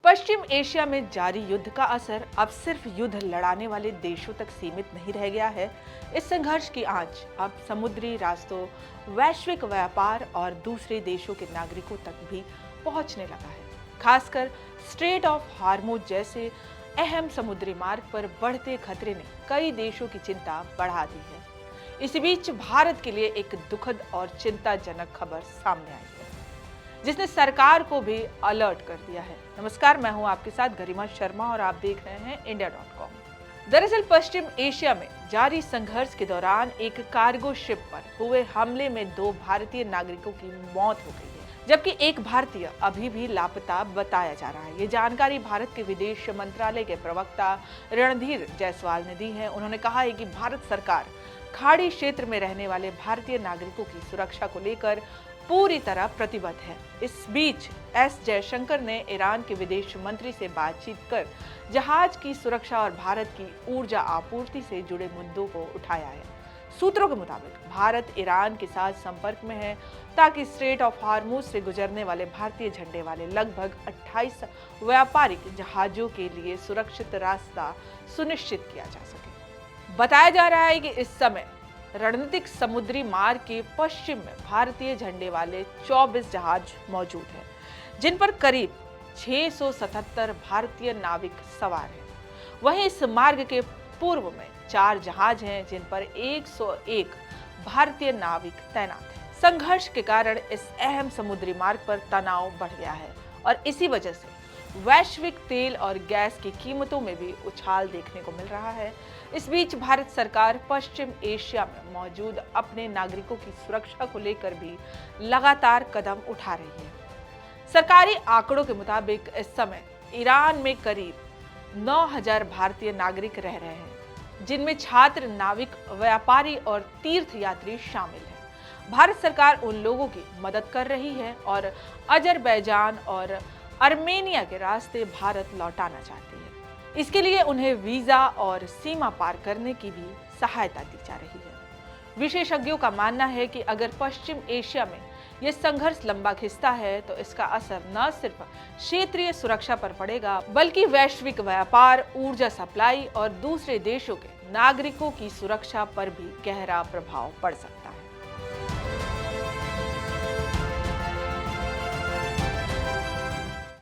पश्चिम Asia में जारी युद्ध का असर अब सिर्फ युद्ध लड़ाने वाले देशों तक सीमित नहीं रह गया है। इस संघर्ष की आंच अब समुद्री रास्तों, वैश्विक व्यापार और दूसरे देशों के नागरिकों तक भी पहुंचने लगा है। खासकर स्ट्रेट ऑफ हार्मुज जैसे अहम समुद्री मार्ग पर बढ़ते खतरे ने कई देशों की चिंता बढ़ा दी है। इसी बीच भारत के लिए एक दुखद और चिंताजनक खबर सामने आई है, जिसने सरकार को भी अलर्ट कर दिया है। नमस्कार, मैं हूं आपके साथ गरिमा शर्मा और आप देख रहे हैं इंडिया.com। दरअसल पश्चिम एशिया में जारी संघर्ष के दौरान एक कार्गो शिप पर हुए हमले में 2 भारतीय नागरिकों की मौत हो गई है, जबकि एक भारतीय अभी भी लापता बताया जा रहा है। ये जानकारी भारत के विदेश मंत्रालय के प्रवक्ता रणधीर जायसवाल ने दी है। उन्होंने कहा है कि भारत सरकार खाड़ी क्षेत्र में रहने वाले भारतीय नागरिकों की सुरक्षा को लेकर पूरी तरह प्रतिबद्ध है। इस बीच एस जयशंकर ने ईरान के विदेश मंत्री से बातचीत कर जहाज की सुरक्षा और भारत की ऊर्जा आपूर्ति से जुड़े मुद्दों को उठाया है। सूत्रों के मुताबिक भारत ईरान के साथ संपर्क में है ताकि स्ट्रेट ऑफ हार्मुज से गुजरने वाले भारतीय झंडे वाले लगभग 28 व्यापारिक जहाजों के लिए सुरक्षित रास्ता सुनिश्चित किया जा सके। बताया जा रहा है कि इस समय रणनीतिक समुद्री मार्ग के पश्चिम में भारतीय झंडे वाले 24 जहाज मौजूद हैं, जिन पर करीब 677 भारतीय नाविक सवार हैं। वहीं इस मार्ग के पूर्व में 4 जहाज हैं, जिन पर 101 भारतीय नाविक तैनात हैं। संघर्ष के कारण इस अहम समुद्री मार्ग पर तनाव बढ़ गया है और इसी वजह से वैश्विक तेल और गैस की कीमतों में भी उछाल देखने को मिल रहा है। इस बीच भारत सरकार पश्चिम एशिया में मौजूद अपने नागरिकों की सुरक्षा को लेकर भी लगातार कदम उठा रही है। सरकारी आंकड़ों के मुताबिक इस समय ईरान में करीब 9000 भारतीय नागरिक रह रहे हैं, जिनमें छात्र, नाविक, व्यापारी और तीर्थयात्री शामिल हैं। भारत सरकार उन लोगों की मदद कर रही है और अजरबैजान और आर्मेनिया के रास्ते भारत लौटाना चाहती है। इसके लिए उन्हें वीजा और सीमा पार करने की भी सहायता दी जा रही है। विशेषज्ञों का मानना है कि अगर पश्चिम एशिया में यह संघर्ष लंबा खिंचता है तो इसका असर न सिर्फ क्षेत्रीय सुरक्षा पर पड़ेगा, बल्कि वैश्विक व्यापार, ऊर्जा सप्लाई और दूसरे देशों के नागरिकों की सुरक्षा पर भी गहरा प्रभाव पड़ सकता है।